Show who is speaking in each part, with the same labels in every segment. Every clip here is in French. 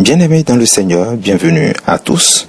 Speaker 1: Bien-aimés dans le Seigneur, bienvenue à tous.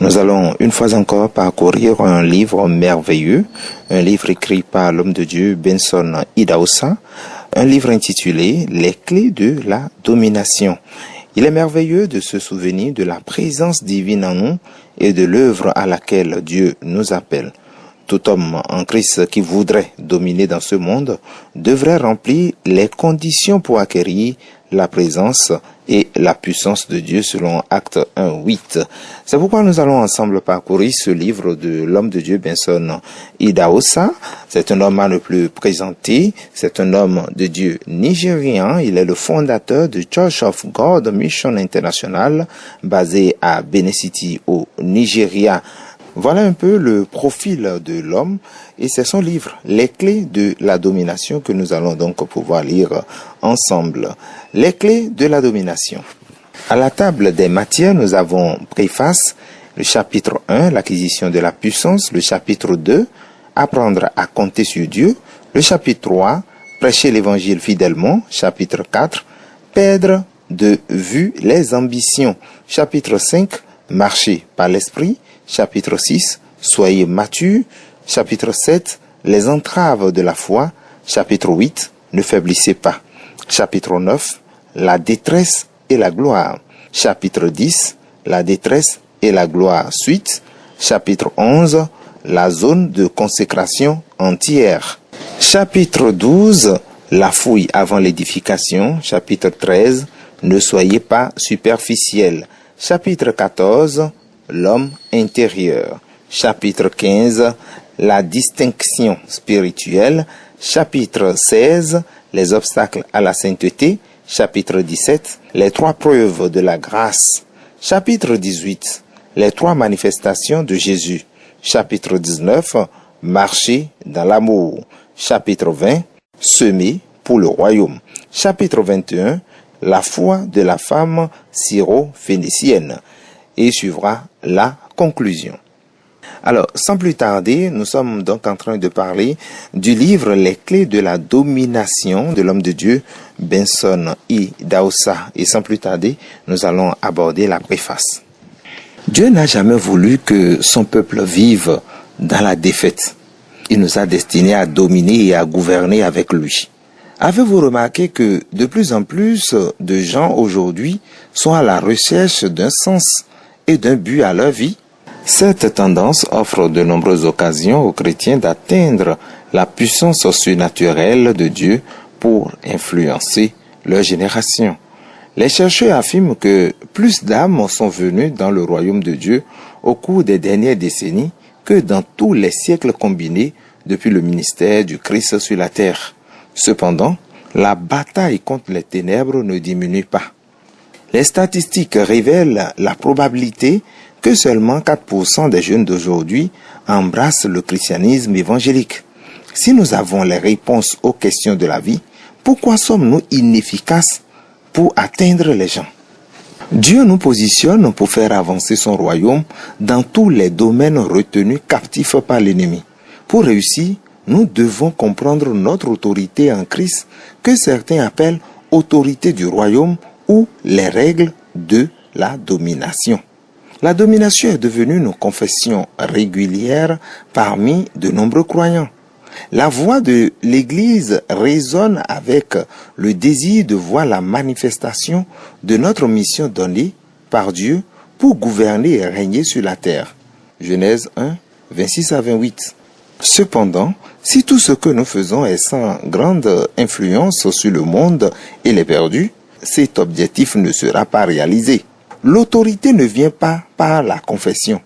Speaker 1: Nous allons une fois encore parcourir un livre merveilleux, un livre écrit par l'homme de Dieu Benson Idahosa, un livre intitulé « Les clés de la domination ». Il est merveilleux de se souvenir de la présence divine en nous et de l'œuvre à laquelle Dieu nous appelle. Tout homme en Christ qui voudrait dominer dans ce monde devrait remplir les conditions pour acquérir la présence et la puissance de Dieu selon Acte 1:8. C'est pourquoi nous allons ensemble parcourir ce livre de l'homme de Dieu Benson Idahosa. C'est un homme à ne plus présenter. C'est un homme de Dieu nigérian. Il est le fondateur de Church of God Mission International basé à Benin City au Nigeria. Voilà un peu le profil de l'homme et c'est son livre, Les clés de la domination, que nous allons donc pouvoir lire ensemble. Les clés de la domination. À la table des matières, nous avons préface, le chapitre 1, l'acquisition de la puissance, le chapitre 2, apprendre à compter sur Dieu, le chapitre 3, prêcher l'évangile fidèlement, chapitre 4, perdre de vue les ambitions, chapitre 5, marcher par l'esprit, chapitre 6, soyez matures, chapitre 7, les entraves de la foi, chapitre 8, ne faiblissez pas, chapitre 9, la détresse et la gloire, chapitre 10, la détresse et la gloire suite, chapitre 11, la zone de consécration entière, chapitre 12, la fouille avant l'édification, chapitre 13, ne soyez pas superficiels, chapitre 14, l'homme intérieur. Chapitre 15, la distinction spirituelle. Chapitre 16, les obstacles à la sainteté. Chapitre 17, les 3 preuves de la grâce. Chapitre 18, les 3 manifestations de Jésus. Chapitre 19, marcher dans l'amour. Chapitre 20, semer pour le royaume. Chapitre 21, la foi de la femme syro-phénicienne. Et suivra la conclusion. Alors, sans plus tarder, nous sommes donc en train de parler du livre Les clés de la domination de l'homme de Dieu, Benson Idahosa. Et sans plus tarder, nous allons aborder la préface. Dieu n'a jamais voulu que son peuple vive dans la défaite. Il nous a destinés à dominer et à gouverner avec lui. Avez-vous remarqué que de plus en plus de gens aujourd'hui sont à la recherche d'un sens et d'un but à leur vie? Cette tendance offre de nombreuses occasions aux chrétiens d'atteindre la puissance surnaturelle de Dieu pour influencer leur génération. Les chercheurs affirment que plus d'âmes sont venues dans le royaume de Dieu au cours des dernières décennies que dans tous les siècles combinés depuis le ministère du Christ sur la terre. Cependant, la bataille contre les ténèbres ne diminue pas. Les statistiques révèlent la probabilité que seulement 4% des jeunes d'aujourd'hui embrassent le christianisme évangélique. Si nous avons les réponses aux questions de la vie, pourquoi sommes-nous inefficaces pour atteindre les gens? Dieu nous positionne pour faire avancer son royaume dans tous les domaines retenus captifs par l'ennemi. Pour réussir, nous devons comprendre notre autorité en Christ, que certains appellent autorité du royaume ou les règles de la domination. La domination est devenue une confession régulière parmi de nombreux croyants. La voix de l'Église résonne avec le désir de voir la manifestation de notre mission donnée par Dieu pour gouverner et régner sur la terre. Genèse 1, 26 à 28. Cependant, si tout ce que nous faisons est sans grande influence sur le monde et les perdus, cet objectif ne sera pas réalisé. L'autorité ne vient pas par la confession.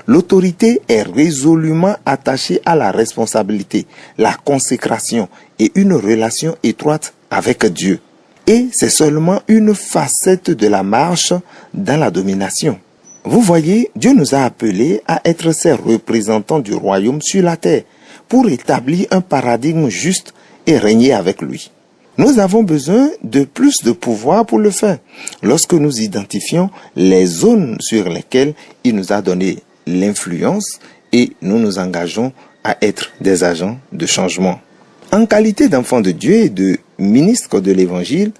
Speaker 1: L'autorité est résolument attachée à la responsabilité, la consécration et une relation étroite avec Dieu. Et c'est seulement une facette de la marche dans la domination. Vous voyez, Dieu nous a appelés à être ses représentants du royaume sur la terre pour établir un paradigme juste et régner avec lui. Nous avons besoin de plus de pouvoir pour le faire. Lorsque nous identifions les zones sur lesquelles il nous a donné l'influence et nous nous engageons à être des agents de changement. En qualité d'enfants de Dieu et de ministres de l'Évangile,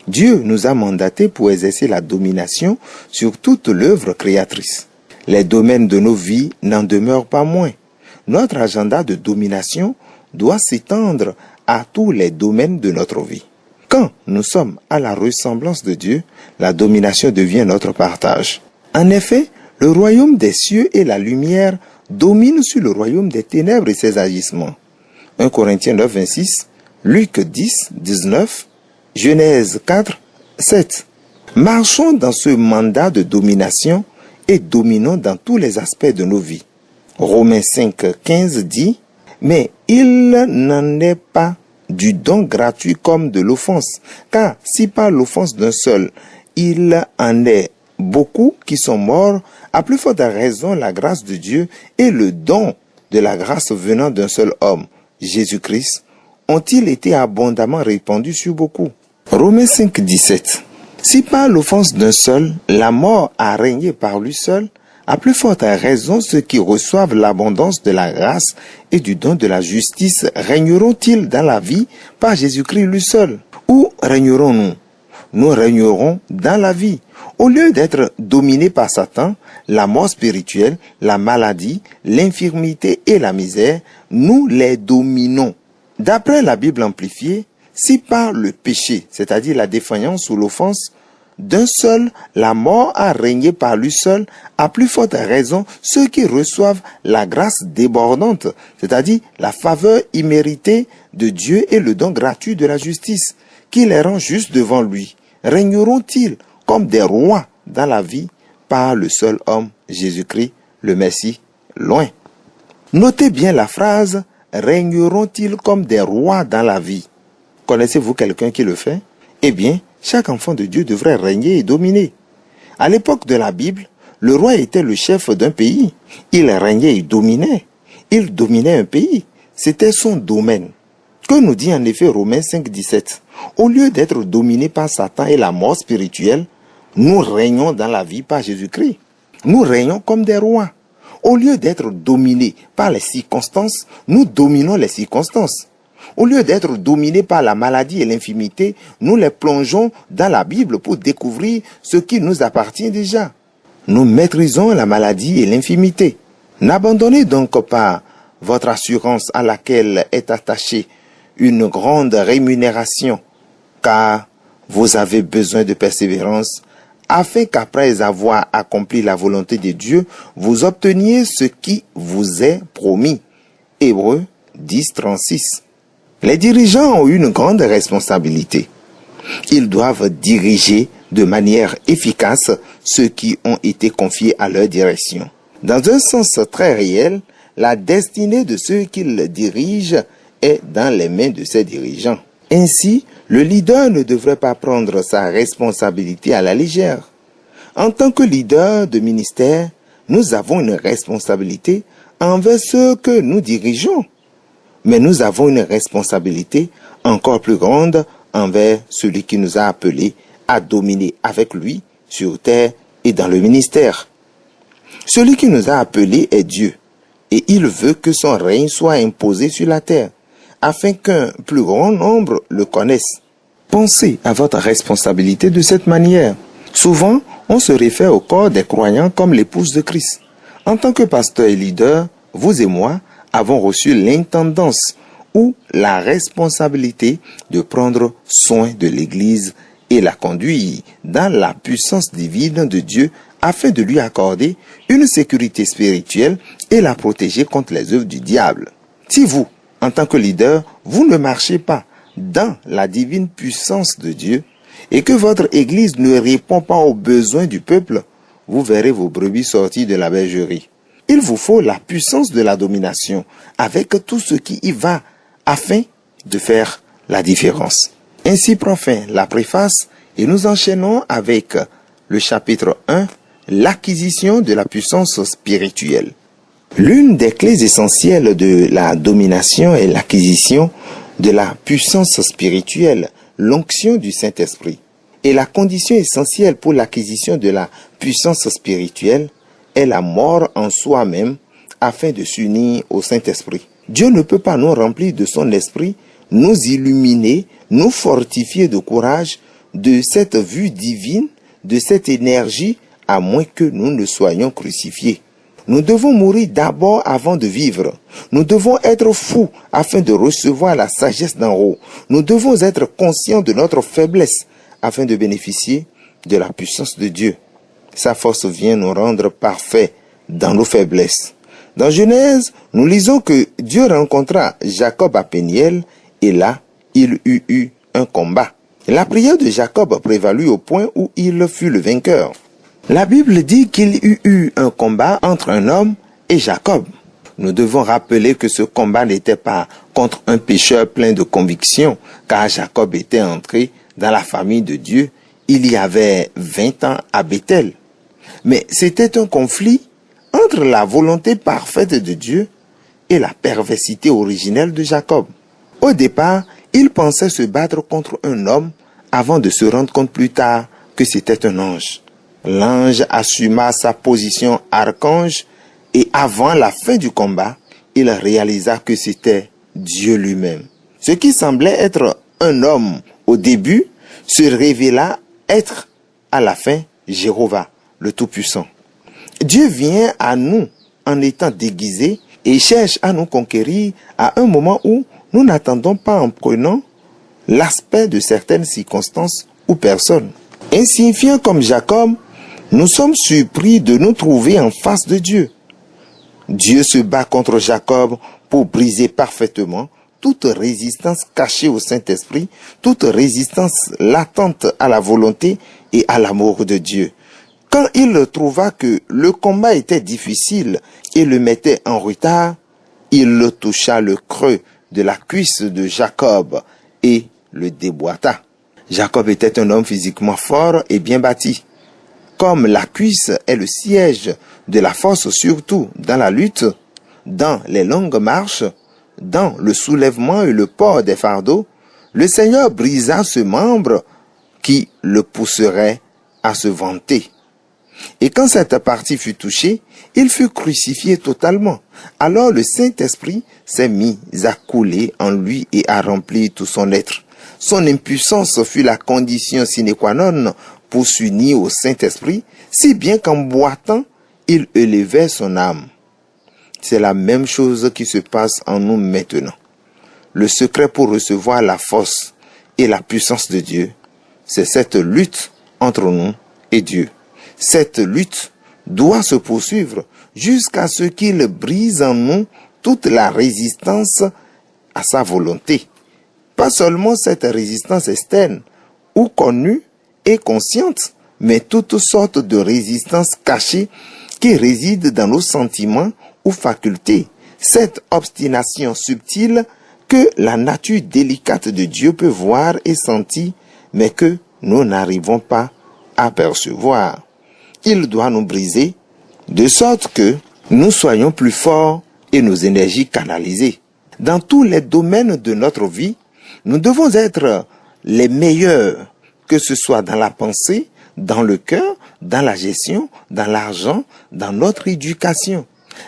Speaker 1: Dieu nous a mandatés pour exercer la domination sur toute l'œuvre créatrice. Les domaines de nos vies n'en demeurent pas moins. Notre agenda de domination doit s'étendre à tous les domaines de notre vie. Quand nous sommes à la ressemblance de Dieu, la domination devient notre partage. En effet, le royaume des cieux et la lumière dominent sur le royaume des ténèbres et ses agissements. 1 Corinthiens 9, 26, Luc 10, 19, Genèse 4, 7. Marchons dans ce mandat de domination et dominons dans tous les aspects de nos vies. Romains 5, 15 dit, « Mais il n'en est pas du don gratuit comme de l'offense, car si par l'offense d'un seul, il en est beaucoup qui sont morts, à plus forte raison la grâce de Dieu et le don de la grâce venant d'un seul homme, Jésus-Christ, ont-ils été abondamment répandus sur beaucoup. » Romains 5, 17. Si par l'offense d'un seul, la mort a régné par lui seul, à plus forte raison ceux qui reçoivent l'abondance de la grâce et du don de la justice régneront-ils dans la vie par Jésus-Christ lui seul? Où régnerons-nous? Nous régnerons dans la vie. Au lieu d'être dominés par Satan, la mort spirituelle, la maladie, l'infirmité et la misère, nous les dominons. D'après la Bible amplifiée, si par le péché, c'est-à-dire la défaillance ou l'offense, d'un seul, la mort a régné par lui seul, à plus forte raison ceux qui reçoivent la grâce débordante, c'est-à-dire la faveur imméritée de Dieu et le don gratuit de la justice, qui les rend justes devant lui, régneront-ils comme des rois dans la vie par le seul homme, Jésus-Christ, le Messie, loin. Notez bien la phrase « régneront-ils comme des rois dans la vie ?» Connaissez-vous quelqu'un qui le fait? Eh bien, chaque enfant de Dieu devrait régner et dominer. À l'époque de la Bible, le roi était le chef d'un pays. Il régnait et dominait. Il dominait un pays. C'était son domaine. Que nous dit en effet Romains 5, 17? Au lieu d'être dominés par Satan et la mort spirituelle, nous régnons dans la vie par Jésus-Christ. Nous régnons comme des rois. Au lieu d'être dominés par les circonstances, nous dominons les circonstances. Au lieu d'être dominés par la maladie et l'infirmité, nous les plongeons dans la Bible pour découvrir ce qui nous appartient déjà. Nous maîtrisons la maladie et l'infirmité. N'abandonnez donc pas votre assurance à laquelle est attachée une grande rémunération, car vous avez besoin de persévérance, afin qu'après avoir accompli la volonté de Dieu, vous obteniez ce qui vous est promis. Hébreux 10, 36. Les dirigeants ont une grande responsabilité. Ils doivent diriger de manière efficace ceux qui ont été confiés à leur direction. Dans un sens très réel, la destinée de ceux qu'ils dirigent est dans les mains de ces dirigeants. Ainsi, le leader ne devrait pas prendre sa responsabilité à la légère. En tant que leader de ministère, nous avons une responsabilité envers ceux que nous dirigeons. Mais nous avons une responsabilité encore plus grande envers celui qui nous a appelés à dominer avec lui sur terre et dans le ministère. Celui qui nous a appelés est Dieu, et il veut que son règne soit imposé sur la terre, afin qu'un plus grand nombre le connaisse. Pensez à votre responsabilité de cette manière. Souvent, on se réfère au corps des croyants comme l'épouse de Christ. En tant que pasteur et leader, vous et moi avons reçu l'intendance ou la responsabilité de prendre soin de l'Église et la conduire dans la puissance divine de Dieu afin de lui accorder une sécurité spirituelle et la protéger contre les œuvres du diable. Si vous, en tant que leader, vous ne marchez pas dans la divine puissance de Dieu et que votre Église ne répond pas aux besoins du peuple, vous verrez vos brebis sortir de la bergerie. Il vous faut la puissance de la domination avec tout ce qui y va afin de faire la différence. Ainsi prend fin la préface et nous enchaînons avec le chapitre 1, l'acquisition de la puissance spirituelle. L'une des clés essentielles de la domination est l'acquisition de la puissance spirituelle, l'onction du Saint-Esprit. Et la condition essentielle pour l'acquisition de la puissance spirituelle est la mort en soi-même afin de s'unir au Saint-Esprit. Dieu ne peut pas nous remplir de son esprit, nous illuminer, nous fortifier de courage, de cette vue divine, de cette énergie, à moins que nous ne soyons crucifiés. Nous devons mourir d'abord avant de vivre. Nous devons être fous afin de recevoir la sagesse d'en haut. Nous devons être conscients de notre faiblesse afin de bénéficier de la puissance de Dieu. Sa force vient nous rendre parfaits dans nos faiblesses. Dans Genèse, nous lisons que Dieu rencontra Jacob à Péniel et là, il eut eu un combat. La prière de Jacob prévalut au point où il fut le vainqueur. La Bible dit qu'il eut eu un combat entre un homme et Jacob. Nous devons rappeler que ce combat n'était pas contre un pécheur plein de conviction, car Jacob était entré dans la famille de Dieu il y avait 20 ans à Bethel. Mais c'était un conflit entre la volonté parfaite de Dieu et la perversité originelle de Jacob. Au départ, il pensait se battre contre un homme avant de se rendre compte plus tard que c'était un ange. L'ange assuma sa position archange et avant la fin du combat, il réalisa que c'était Dieu lui-même. Ce qui semblait être un homme au début se révéla être à la fin Jéhovah, le Tout-Puissant. Dieu vient à nous en étant déguisé et cherche à nous conquérir à un moment où nous n'attendons pas en prenant l'aspect de certaines circonstances ou personnes. Insignifiants comme Jacob, nous sommes surpris de nous trouver en face de Dieu. Dieu se bat contre Jacob pour briser parfaitement toute résistance cachée au Saint-Esprit, toute résistance latente à la volonté et à l'amour de Dieu. Quand il trouva que le combat était difficile et le mettait en retard, il toucha le creux de la cuisse de Jacob et le déboîta. Jacob était un homme physiquement fort et bien bâti. Comme la cuisse est le siège de la force, surtout dans la lutte, dans les longues marches, dans le soulèvement et le port des fardeaux, le Seigneur brisa ce membre qui le pousserait à se vanter. Et quand cette partie fut touchée, il fut crucifié totalement. Alors le Saint-Esprit s'est mis à couler en lui et à remplir tout son être. Son impuissance fut la condition sine qua non pour s'unir au Saint-Esprit, si bien qu'en boitant, il élevait son âme. C'est la même chose qui se passe en nous maintenant. Le secret pour recevoir la force et la puissance de Dieu, c'est cette lutte entre nous et Dieu. Cette lutte doit se poursuivre jusqu'à ce qu'il brise en nous toute la résistance à sa volonté. Pas seulement cette résistance externe ou connue et consciente, mais toutes sortes de résistances cachées qui résident dans nos sentiments ou facultés. Cette obstination subtile que la nature délicate de Dieu peut voir et sentir, mais que nous n'arrivons pas à percevoir. Il doit nous briser, de sorte que nous soyons plus forts et nos énergies canalisées. Dans tous les domaines de notre vie, nous devons être les meilleurs, que ce soit dans la pensée, dans le cœur, dans la gestion, dans l'argent, dans notre éducation.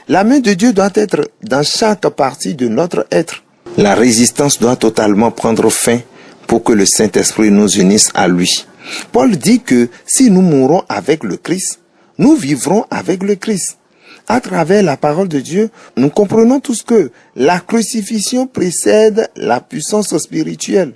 Speaker 1: La main de Dieu doit être dans chaque partie de notre être. La résistance doit totalement prendre fin pour que le Saint-Esprit nous unisse à lui. Paul dit que si nous mourons avec le Christ, nous vivrons avec le Christ. À travers la parole de Dieu, nous comprenons tous que la crucifixion précède la puissance spirituelle.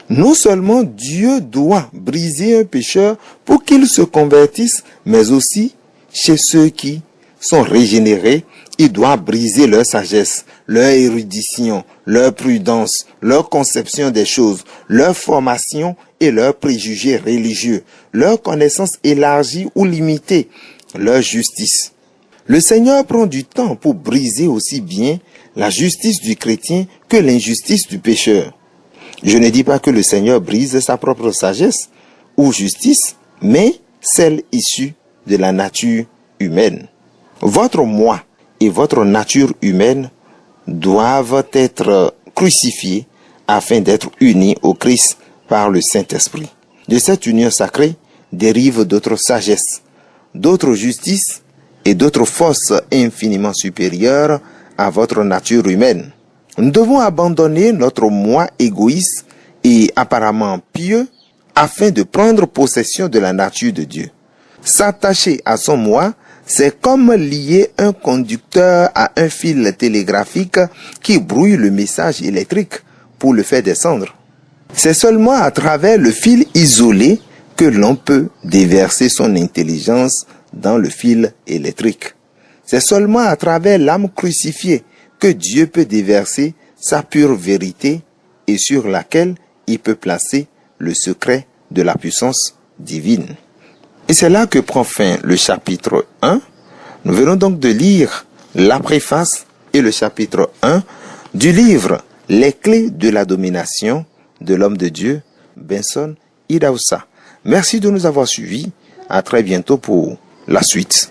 Speaker 1: Non seulement Dieu doit briser un pécheur pour qu'il se convertisse, mais aussi chez ceux qui sont régénérés, il doit briser leur sagesse, leur érudition, leur prudence, leur conception des choses, leur formation et leurs préjugés religieux, leur connaissance élargie ou limitée, leur justice. Le Seigneur prend du temps pour briser aussi bien la justice du chrétien que l'injustice du pécheur. Je ne dis pas que le Seigneur brise sa propre sagesse ou justice, mais celle issue de la nature humaine. Votre moi et votre nature humaine doivent être crucifiés afin d'être unis au Christ par le Saint-Esprit. De cette union sacrée dérivent d'autres sagesses, d'autres justices et d'autres forces infiniment supérieures à votre nature humaine. Nous devons abandonner notre moi égoïste et apparemment pieux afin de prendre possession de la nature de Dieu. S'attacher à son moi, c'est comme lier un conducteur à un fil télégraphique qui brouille le message électrique pour le faire descendre. C'est seulement à travers le fil isolé que l'on peut déverser son intelligence dans le fil électrique. C'est seulement à travers l'âme crucifiée que Dieu peut déverser sa pure vérité et sur laquelle il peut placer le secret de la puissance divine. Et c'est là que prend fin le chapitre 1. Nous venons donc de lire la préface et le chapitre 1 du livre Les clés de la domination de l'homme de Dieu, Benson Idahosa. Merci de nous avoir suivis. À très bientôt pour la suite.